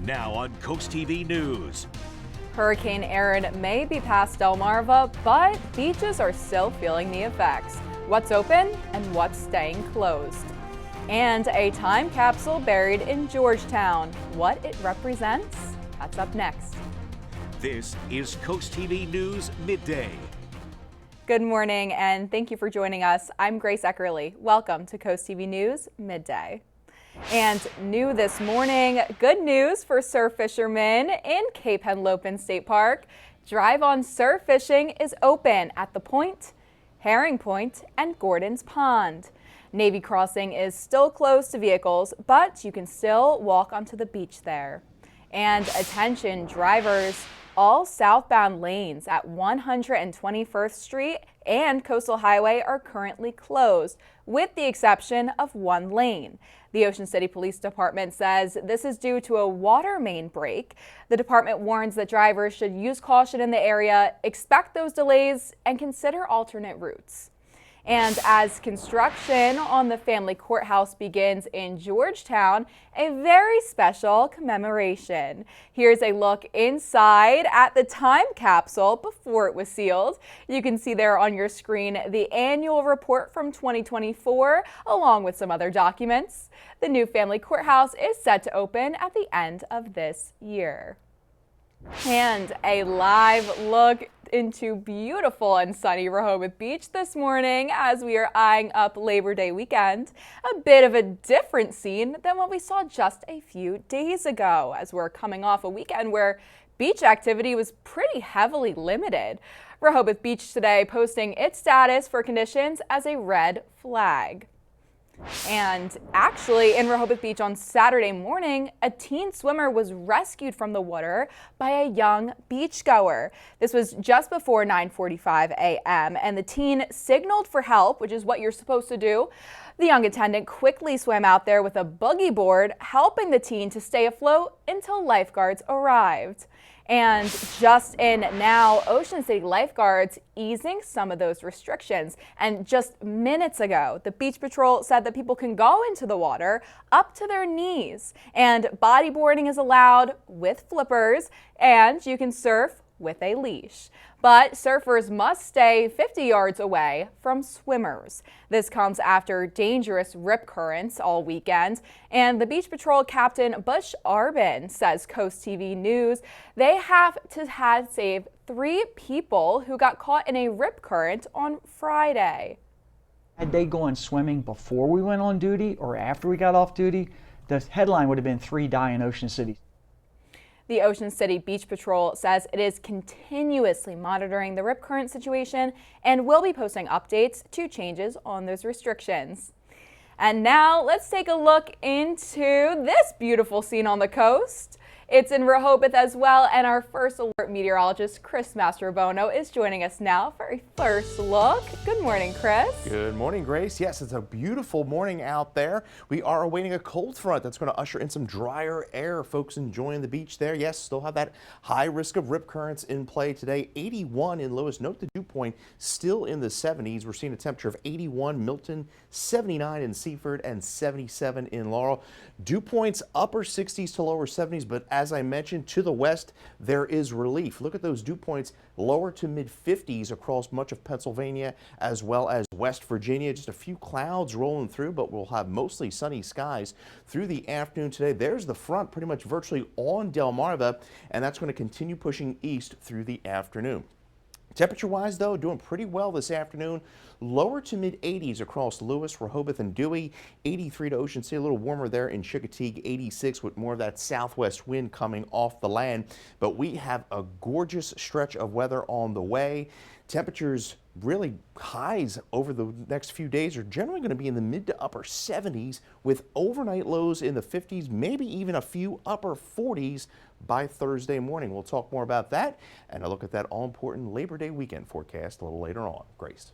Now on CoastTV News. Hurricane Erin may be past Delmarva, but beaches are still feeling the effects. What's open and what's staying closed. And a time capsule buried in Georgetown. What it represents? That's up next. This is CoastTV News Midday. Good morning and thank you for joining us. I'm Grace Eckerly. Welcome to CoastTV News Midday. And new this morning, good news for surf fishermen in Cape Henlopen State Park. Drive-on surf fishing is open at the Point, Herring Point, and Gordon's Pond. Navy Crossing is still closed to vehicles, but you can still walk onto the beach there. And attention drivers, all southbound lanes at 121st Street and Coastal Highway are currently closed, with the exception of one lane. The Ocean City Police Department says this is due to a water main break. The department warns that drivers should use caution in the area, expect those delays, and consider alternate routes. And as construction on the family courthouse begins in Georgetown, a very special commemoration. Here's a look inside at the time capsule before it was sealed. You can see there on your screen the annual report from 2024, along with some other documents. The new family courthouse is set to open at the end of this year. And a live look into beautiful and sunny Rehoboth Beach this morning as we are eyeing up Labor Day weekend. A bit of a different scene than what we saw just a few days ago, as we're coming off a weekend where beach activity was pretty heavily limited. Rehoboth Beach today posting its status for conditions as a red flag. And actually, in Rehoboth Beach on Saturday morning, a teen swimmer was rescued from the water by a young beachgoer. This was just before 9:45 a.m. and the teen signaled for help, which is what you're supposed to do. The young attendant quickly swam out there with a boogie board, helping the teen to stay afloat until lifeguards arrived. And just in now, Ocean City lifeguards easing some of those restrictions. And just minutes ago, the Beach Patrol said that people can go into the water up to their knees. And bodyboarding is allowed with flippers, and you can surf with a leash. But surfers must stay 50 yards away from swimmers. This comes after dangerous rip currents all weekend. And the Beach Patrol Captain Bush Arbin says CoastTV News they have save 3 people who got caught in a rip current on Friday. Had they gone swimming before we went on duty or after we got off duty, the headline would have been 3 die in Ocean City. The Ocean City Beach Patrol says it is continuously monitoring the rip current situation and will be posting updates to changes on those restrictions. And now let's take a look into this beautiful scene on the coast. It's in Rehoboth as well, and our first alert meteorologist, Chris Mastrobono, is joining us now for a first look. Good morning, Chris. Good morning, Grace. Yes, it's a beautiful morning out there. We are awaiting a cold front that's going to usher in some drier air. Folks enjoying the beach there. Yes, still have that high risk of rip currents in play today. 81 in Lewis. Note the dew point still in the 70s. We're seeing a temperature of 81 Milton, 79 in Seaford, and 77 in Laurel. Dew points upper 60s to lower 70s, but as I mentioned, to the west, there is relief. Look at those dew points lower to mid 50s across much of Pennsylvania as well as West Virginia. Just a few clouds rolling through, but we'll have mostly sunny skies through the afternoon today. There's the front pretty much virtually on Delmarva, and that's going to continue pushing east through the afternoon. Temperature-wise, though, doing pretty well this afternoon. Lower to mid-80s across Lewis, Rehoboth, and Dewey. 83 to Ocean City, a little warmer there in Chickateague. 86 with more of that southwest wind coming off the land. But we have a gorgeous stretch of weather on the way. Temperatures really highs over the next few days are generally going to be in the mid to upper 70s with overnight lows in the 50s, maybe even a few upper 40s by Thursday morning. We'll talk more about that and a look at that all-important Labor Day weekend forecast a little later on. Grace.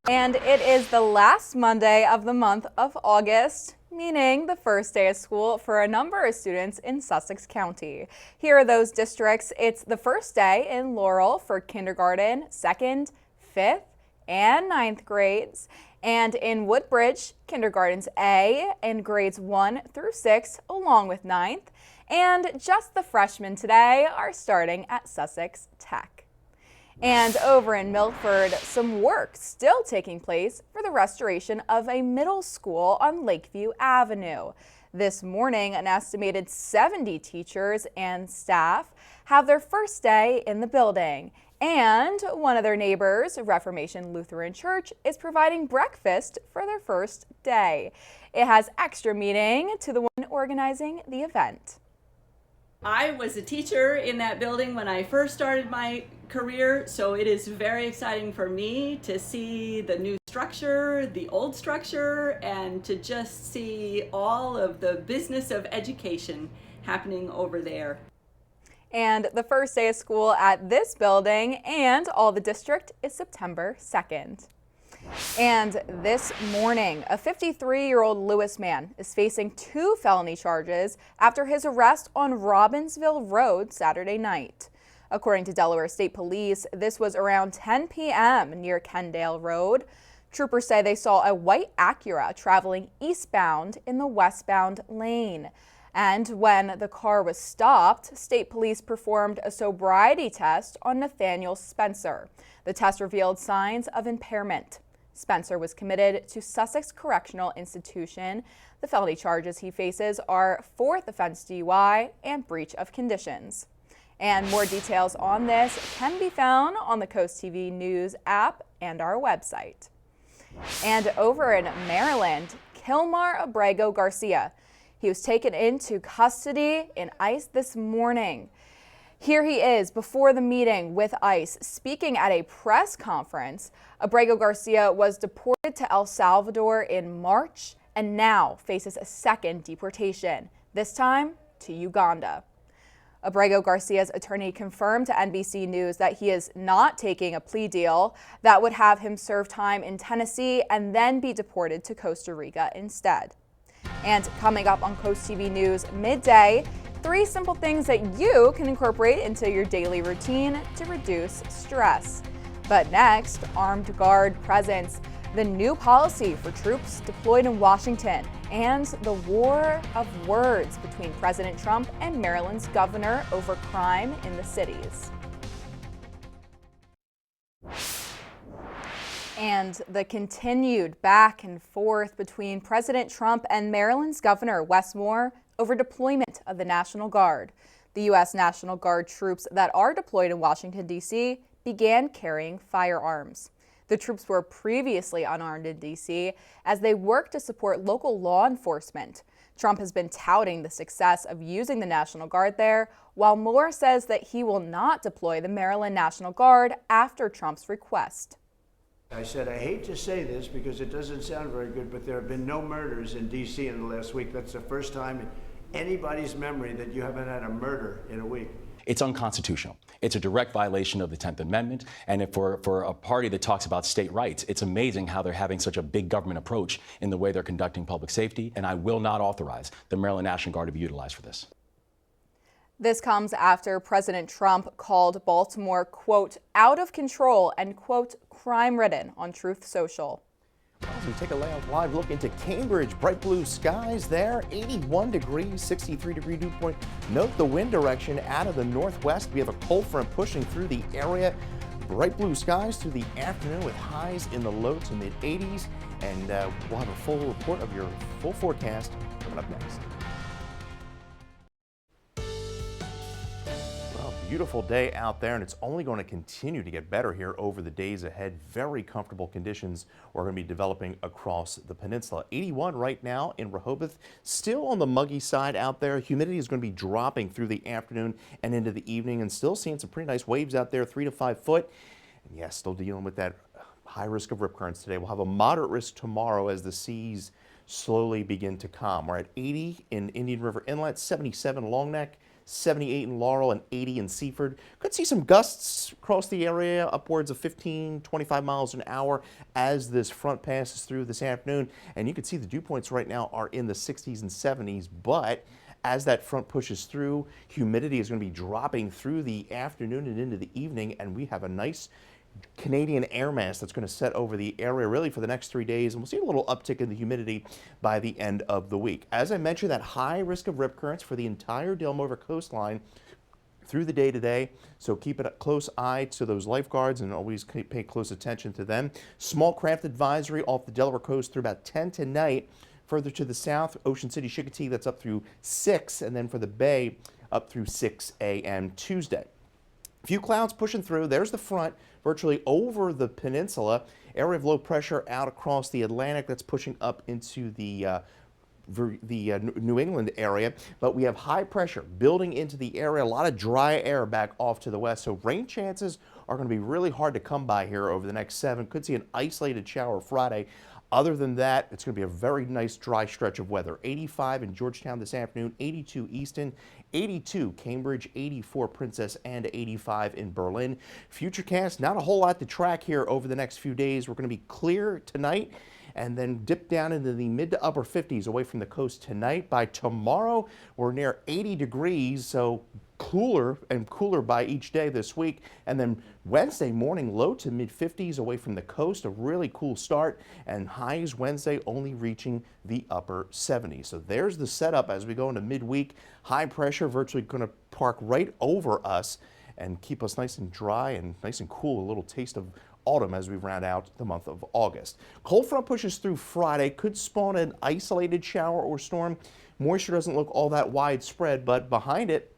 And it is the last Monday of the month of August, meaning the first day of school for a number of students in Sussex County. Here are those districts. It's the first day in Laurel for kindergarten, 2nd, 5th, and 9th grades. And in Woodbridge, kindergartens A and grades 1 through 6, along with 9th, and just the freshmen today are starting at Sussex Tech. And over in Milford, some work still taking place for the restoration of a middle school on Lakeview Avenue. This morning, an estimated 70 teachers and staff have their first day in the building. And one of their neighbors, Reformation Lutheran Church, is providing breakfast for their first day. It has extra meaning to the one organizing the event. I was a teacher in that building when I first started my career, so it is very exciting for me to see the new structure, the old structure, and to just see all of the business of education happening over there. And the first day of school at this building and all the district is September 2nd. And this morning, a 53-year-old Lewis man is facing 2 felony charges after his arrest on Robbinsville Road Saturday night. According to Delaware State Police, this was around 10 p.m. near Kendale Road. Troopers say they saw a white Acura traveling eastbound in the westbound lane. And when the car was stopped, state police performed a sobriety test on Nathaniel Spencer. The test revealed signs of impairment. Spencer was committed to Sussex Correctional Institution. The felony charges he faces are 4th offense DUI and breach of conditions. And more details on this can be found on the CoastTV News app and our website. And over in Maryland, Kilmar Abrego Garcia. He was taken into custody in ICE this morning. Here he is before the meeting with ICE, speaking at a press conference. Abrego Garcia was deported to El Salvador in March and now faces a second deportation, this time to Uganda. Abrego Garcia's attorney confirmed to NBC News that he is not taking a plea deal that would have him serve time in Tennessee and then be deported to Costa Rica instead. And coming up on CoastTV News Midday, 3 simple things that you can incorporate into your daily routine to reduce stress. But next, armed guard presence, the new policy for troops deployed in Washington, and the war of words between President Trump and Maryland's governor over crime in the cities. And the continued back and forth between President Trump and Maryland's Governor Wes Moore over deployment of the National Guard. The U.S. National Guard troops that are deployed in Washington, D.C. began carrying firearms. The troops were previously unarmed in D.C. as they work to support local law enforcement. Trump has been touting the success of using the National Guard there, while Moore says that he will not deploy the Maryland National Guard after Trump's request. I said, I hate to say this because it doesn't sound very good, but there have been no murders in D.C. in the last week. That's the first time in anybody's memory that you haven't had a murder in a week. It's unconstitutional. It's a direct violation of the 10th Amendment. And for a party that talks about state rights, it's amazing how they're having such a big government approach in the way they're conducting public safety. And I will not authorize the Maryland National Guard to be utilized for this. This comes after President Trump called Baltimore, quote, out of control and, quote, crime-ridden on Truth Social. As we take a live look into Cambridge, bright blue skies there, 81 degrees, 63-degree dew point. Note the wind direction out of the northwest. We have a cold front pushing through the area. Bright blue skies through the afternoon with highs in the low to mid 80s. And we'll have a full report of your full forecast coming up next. Beautiful day out there, and it's only going to continue to get better here over the days ahead. Very comfortable conditions are going to be developing across the peninsula. 81 right now in Rehoboth, still on the muggy side out there. Humidity is going to be dropping through the afternoon and into the evening, and still seeing some pretty nice waves out there, 3 to 5 foot. And yes, still dealing with that high risk of rip currents today. We'll have a moderate risk tomorrow as the seas slowly begin to calm. We're at 80 in Indian River Inlet, 77 Long Neck, 78 in Laurel, and 80 in Seaford. Could see some gusts across the area, upwards of 15, 25 miles an hour as this front passes through this afternoon. And you can see the dew points right now are in the 60s and 70s, but as that front pushes through, humidity is going to be dropping through the afternoon and into the evening, and we have a nice Canadian air mass that's going to set over the area really for the next 3 days, and we'll see a little uptick in the humidity by the end of the week. As I mentioned, that high risk of rip currents for the entire Delmarva coastline through the day today, so keep a close eye to those lifeguards and always pay close attention to them. Small craft advisory off the Delaware coast through about 10 tonight. Further to the south, Ocean City, Chicotee, that's up through 6, and then for the Bay, up through 6 a.m. Tuesday. A few clouds pushing through. There's the front virtually over the peninsula. Area of low pressure out across the Atlantic that's pushing up into the New England area, but we have high pressure building into the area, a lot of dry air back off to the west, so rain chances are going to be really hard to come by here over the next 7. Could see an isolated shower Friday. Other than that, it's going to be a very nice dry stretch of weather. 85 in Georgetown this afternoon, 82 Easton, 82 Cambridge, 84 Princess, and 85 in Berlin. Futurecast, not a whole lot to track here over the next few days. We're going to be clear tonight and then dip down into the mid to upper 50s away from the coast tonight. By tomorrow, we're near 80 degrees, so cooler and cooler by each day this week. And then Wednesday morning, low to mid 50s away from the coast, a really cool start, and highs Wednesday only reaching the upper 70s. So there's the setup as we go into midweek. High pressure virtually going to park right over us and keep us nice and dry and nice and cool. A little taste of autumn as we round out the month of August. Cold front pushes through Friday, could spawn an isolated shower or storm. Moisture doesn't look all that widespread, but behind it,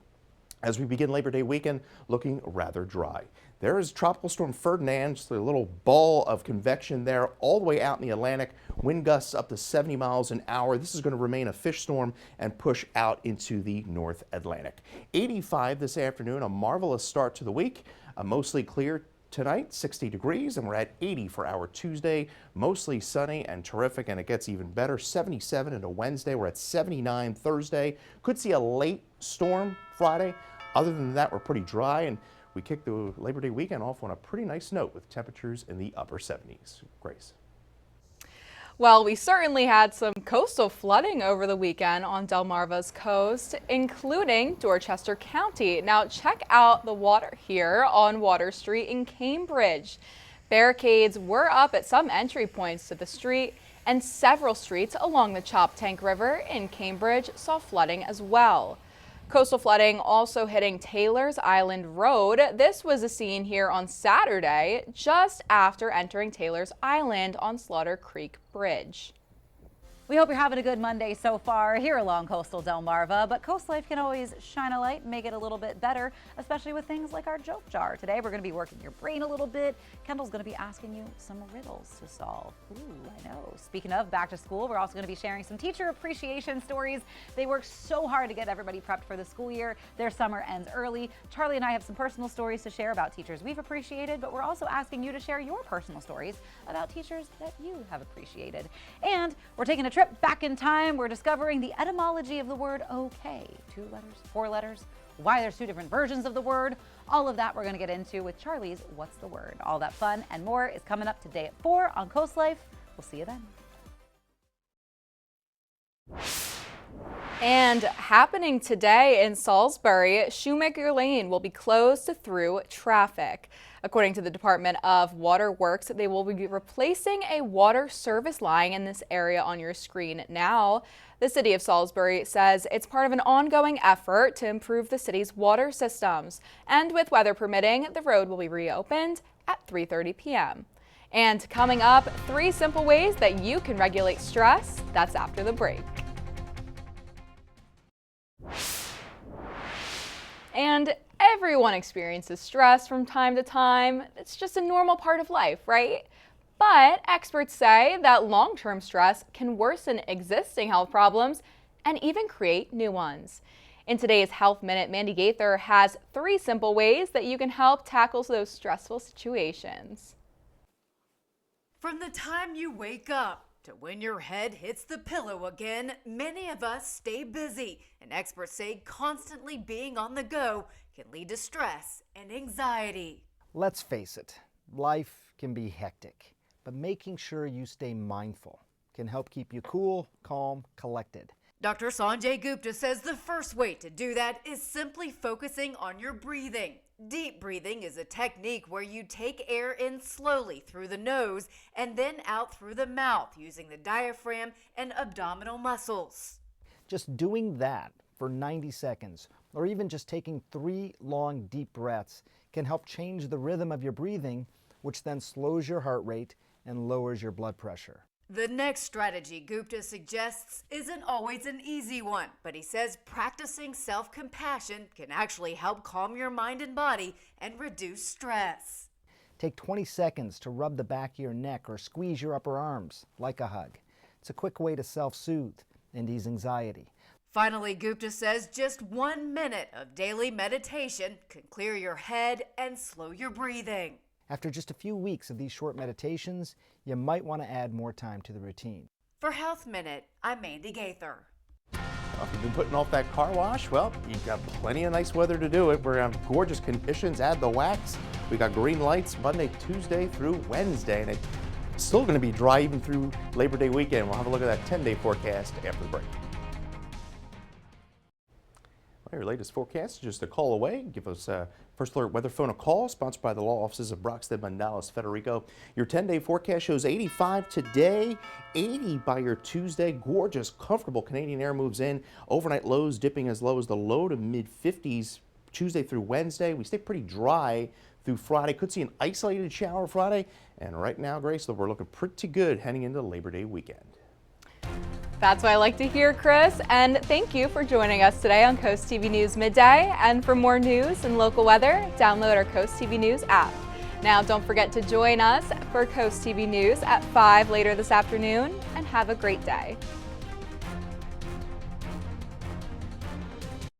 as we begin Labor Day weekend, looking rather dry. There is Tropical Storm Ferdinand, just a little ball of convection there all the way out in the Atlantic. Wind gusts up to 70 miles an hour. This is going to remain a fish storm and push out into the North Atlantic. 85 this afternoon, a marvelous start to the week. Mostly clear tonight, 60 degrees, and we're at 80 for our Tuesday. Mostly sunny and terrific, and it gets even better. 77 into Wednesday. We're at 79 Thursday. Could see a late storm Friday. Other than that, we're pretty dry, and we kick the Labor Day weekend off on a pretty nice note with temperatures in the upper 70s. Grace. Well, we certainly had some coastal flooding over the weekend on Delmarva's coast, including Dorchester County. Now check out the water here on Water Street in Cambridge. Barricades were up at some entry points to the street, and several streets along the Choptank River in Cambridge saw flooding as well. Coastal flooding also hitting Taylor's Island Road. This was a scene here on Saturday, just after entering Taylor's Island on Slaughter Creek Bridge. We hope you're having a good Monday so far here along coastal Delmarva, but Coast Life can always shine a light and make it a little bit better, especially with things like our joke jar. Today we're going to be working your brain a little bit. Kendall's going to be asking you some riddles to solve. Ooh, I know. Speaking of back to school, we're also going to be sharing some teacher appreciation stories. They work so hard to get everybody prepped for the school year. Their summer ends early. Charlie and I have some personal stories to share about teachers we've appreciated, but we're also asking you to share your personal stories about teachers that you have appreciated. And we're taking a trip back in time. We're discovering the etymology of the word okay. 2 letters, 4 letters, why there's 2 different versions of the word. All of that we're going to get into with Charlie's What's the Word. All that fun and more is coming up today at 4 on Coast Life. We'll see you then. And happening today in Salisbury, Shoemaker Lane will be closed to through traffic. According to the Department of Water Works, they will be replacing a water service line in this area on your screen now. The city of Salisbury says it's part of an ongoing effort to improve the city's water systems. And with weather permitting, the road will be reopened at 3:30 p.m. And coming up, 3 simple ways that you can regulate stress. That's after the break. And everyone experiences stress from time to time. It's just a normal part of life, right? But experts say that long-term stress can worsen existing health problems and even create new ones. In today's Health Minute, Mandy Gaither has 3 simple ways that you can help tackle those stressful situations. From the time you wake up to when your head hits the pillow again, many of us stay busy, and experts say constantly being on the go can lead to stress and anxiety. Let's face it, life can be hectic, but making sure you stay mindful can help keep you cool, calm, collected. Dr. Sanjay Gupta says the first way to do that is simply focusing on your breathing. Deep breathing is a technique where you take air in slowly through the nose and then out through the mouth using the diaphragm and abdominal muscles. Just doing that for 90 seconds, or even just taking 3 long deep breaths, can help change the rhythm of your breathing, which then slows your heart rate and lowers your blood pressure. The next strategy Gupta suggests isn't always an easy one, but he says practicing self-compassion can actually help calm your mind and body and reduce stress. Take 20 seconds to rub the back of your neck or squeeze your upper arms like a hug. It's a quick way to self-soothe and ease anxiety. Finally, Gupta says just 1 minute of daily meditation can clear your head and slow your breathing. After just a few weeks of these short meditations, you might want to add more time to the routine. For Health Minute, I'm Mandy Gaither. Well, if you've been putting off that car wash, well, you've got plenty of nice weather to do it. We're going to have gorgeous conditions. Add the wax. We got green lights Monday, Tuesday through Wednesday, and it's still going to be dry even through Labor Day weekend. We'll have a look at that 10-day forecast after the break. Well, your latest forecast is just a call away. Give us First Alert Weather Phone a call, sponsored by the law offices of Brockstead, Mandalas, Federico. Your 10-day forecast shows 85 today, 80 by your Tuesday. Gorgeous, comfortable Canadian air moves in. Overnight lows dipping as low as the low to mid-50s Tuesday through Wednesday. We stay pretty dry through Friday. Could see an isolated shower Friday. And right now, Grace, we're looking pretty good heading into Labor Day weekend. That's what I like to hear, Chris. And thank you for joining us today on Coast TV News Midday. And for more news and local weather, download our Coast TV News app. Now, don't forget to join us for Coast TV News at 5 later this afternoon, and have a great day.